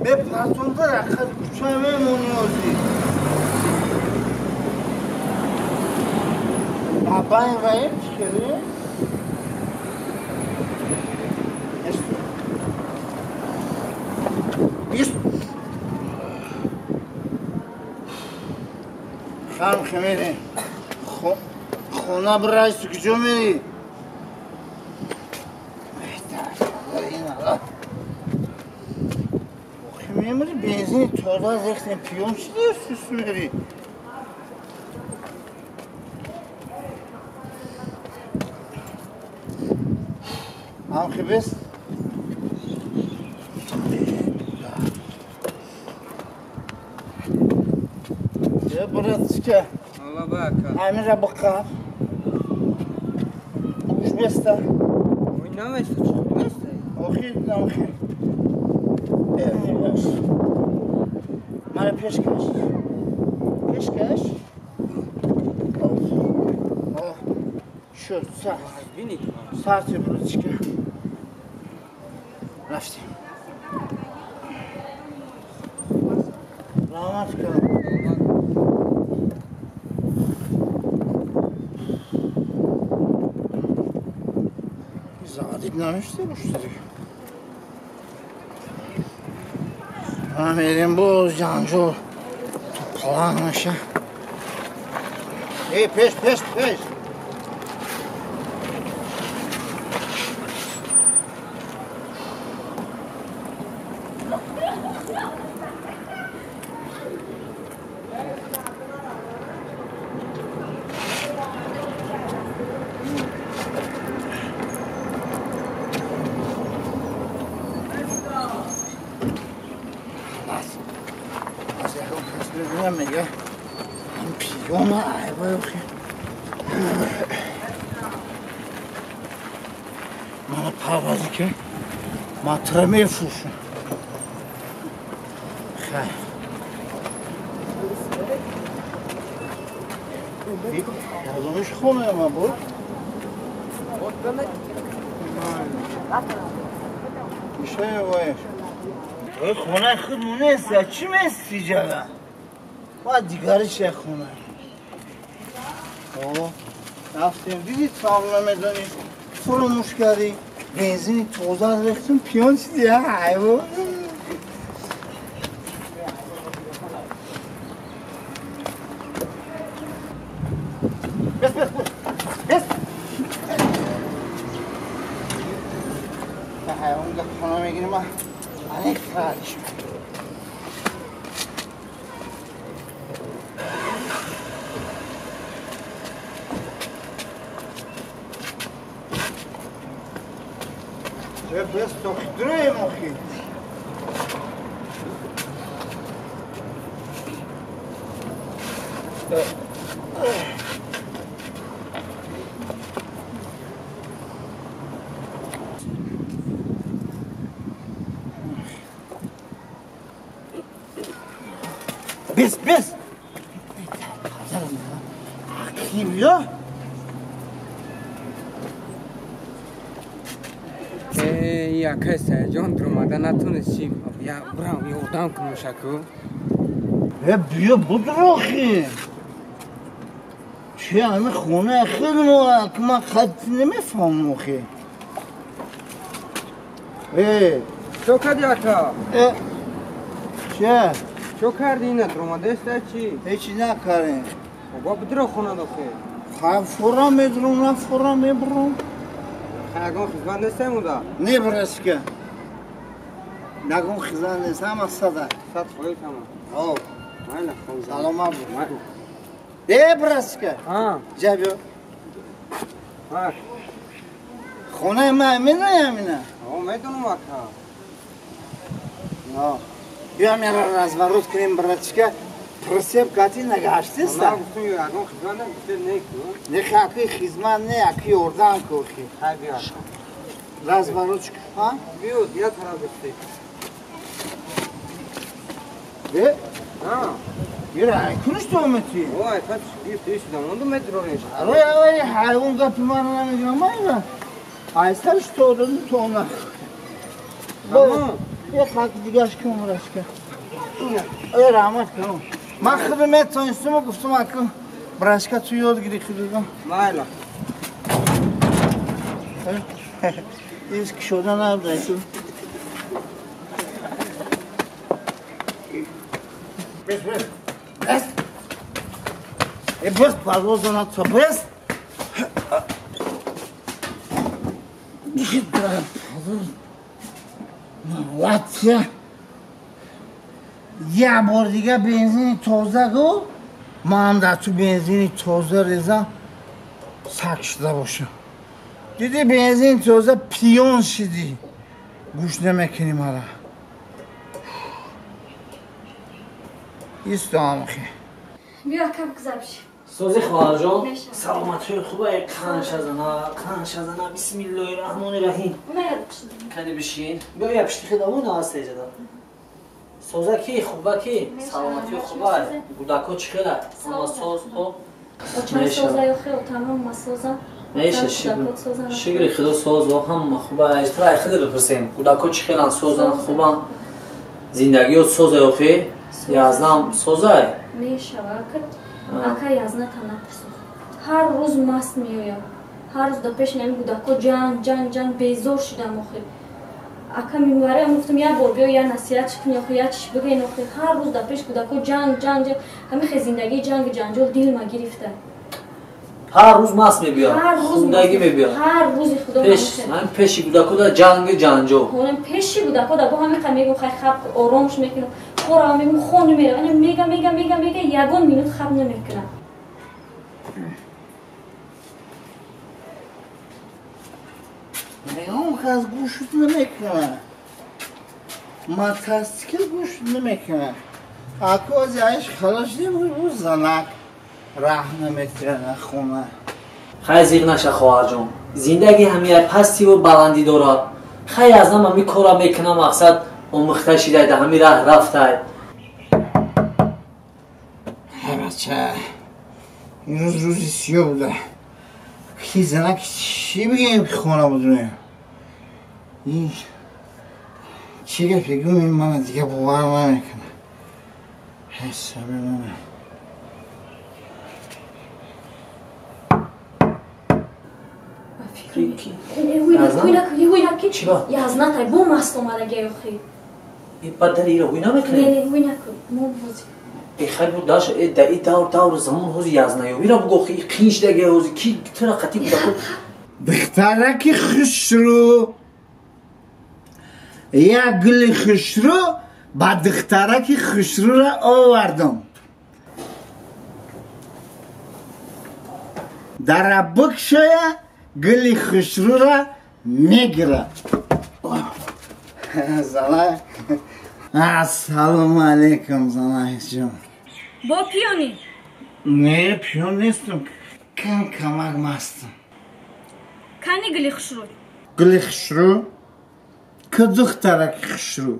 به پرسونده رخص کوچه منیازی بابا این رایه چیکاره؟ بیست خانم خمیره خونه برای کجا میری؟ میمونی بنزین تازه از ریختن پیون چی داری سوس میری؟ هم که بست؟ یه برات چکه؟ Allah baka. همین را بقر بوش بسته؟ Oynamazsa çıkmazsa. Okuyun, okuyun. Evet. Bana peşkeş. Peşkeş. Oh. Şu sağ. Bini. Sağ tepeli çıkıyor. Rafti. Rahmat kal. Zadig namıştı müşteri. Amelin bu cancı topalanmış ha. Hey peş. میگه این پیوم عیبه بخی من پروازی که مطره میفروشم خیلی یادمش خونه من بود میشه وایش خونه خودمونه است چی میستی جگه باید دیگری چه خونه رفتیم دیدی تمام میدونی فراموش کردی بنزینی توزه ریختیم پیان چیدی حیوان بس به حیوان که خونه میگیریم من یک فرادش بس دکتره مخی بس Akıllı. Ya kese John durmadan atınışım. Ya bravo yoldan konuşakı. بیا بدرو خی چه همه خونه خیلی موقع که من خط نمیفهمم خی تو کدی اتا؟ چه؟ چو کردی اینه درماده است چی؟ هیچی نکردیم با بدرو خونه دو خی خب فرا میدرم نه فرا میبرم خیلی خیزبان نیستم اودا؟ نیبرس که نگم خیزان نیستم از صدا صد خویی تمام آه سلام ابو برس که جبیو خونه ما امینه امینه میدونم اکا بیا میره رزورود کنیم برای چیکه پرسیب کاتی نگاشتی است؟ نه گفتم یه اگه خیزمانه بسید نیکو نه خاکی خیزمان نه اکی اردان کوخی خیلی بیا رزورود چیکه ها؟ بیود یا طرف بسید Ve? Ha. Yürü, kuruş tohumeti. Vay, kaç bir üstünden onu metro renç. Araya hayvan kapımanına mı girmeyin? Ayser şu tohumunu tohumlar. Tamam. Ya kalk digaş kım uğraşka. Öyle rahmet kım. Makırı metro üstüme kuftum akım. Braşka tüyol gidiyor. Mayla. İz kişi odan neredesin? Bes. Bes parvozdan atsa bes. Git bırak. Latya. Ya bordiga benzini toza go. Manda tu benzini toza reza. Sakşıda boşu. Dedi benzin toza piyon şidi. Guş nemekinim hala. İstamı ki. بیا کم گذشت. سوزی خواهر جان نشه. سلامتی خوبه کنش از انا بسم الله الرحمن الرحیم اومد بشین. کنی بشین بیا یه پشتی خدمون هسته جدا سوزا کی خوبه کی سلامتی خوبه بودکو چی خیلی اما سوز تو O çay sozayı xeyl tamam mı soza? میشه شگری خدا سوز و هم خوبه اشترای خیلی بپرسیم بودکو چی خیلی سوزا خوبه زندگی و سوزا یوخی یازنام سوزا میشوه که اکا یازنه تنه پرسو هر روز مست میویم هر روز دا پیش نمی بودکو جان بیزور شدم اخی اکا میمواره گفتم یا بار بیا یا نصیحت کنی اخی یا چیش بگین اخی هر روز دا پیش بودکو جان همه خیلی زندگی جنجال دیل ما گرفته هر روز ماست میبیا خودگی میبیا هر روز خدا پیش من پیشی بودکو دا جنجو اونم پیشی بودکو دا با همه که میگم خیلی خواب آرامش میکنم خورم میگم خون میره اون میگم یگون مینوت خواب نمیکنم اون خواست گوشت نمیکنه متاسکل گوشت نمیکنه اکو از یایش خلاص نمیکنه زنک راه نمیکنه خونه خیلی زیغ نشه خواهر جان زندگی همیه پستی و بلندی داره خیلی از نم همی کارا میکنم مقصد امخته شده ده همی راه رفته بچه این روزی سیاه بوده کی زنک چی بگه خونه بودونه این چی که بگم این من دیگه باور نمیکنه حسابی منه وی چی با؟ یازنه تای بو مست اومده گه اخی این بدر ایره وی نمیکنه؟ وی نکن مو بوزی ای خیلی بود داشت ای دور زمان هوزی یازنه یو ویرا بگو خیلی خینش دگه هوزی کی ترا قطی بوده کن دخترک خسرو یا گل خسرو با دخترک خسرو را آوردم در بکشای گل خسرو را میگیره زنای السلام علیکم زنای جون با پیانی نه پیون نیستم کمک مستم کنی گلی خشرو گل خسرو که دخترک خسرو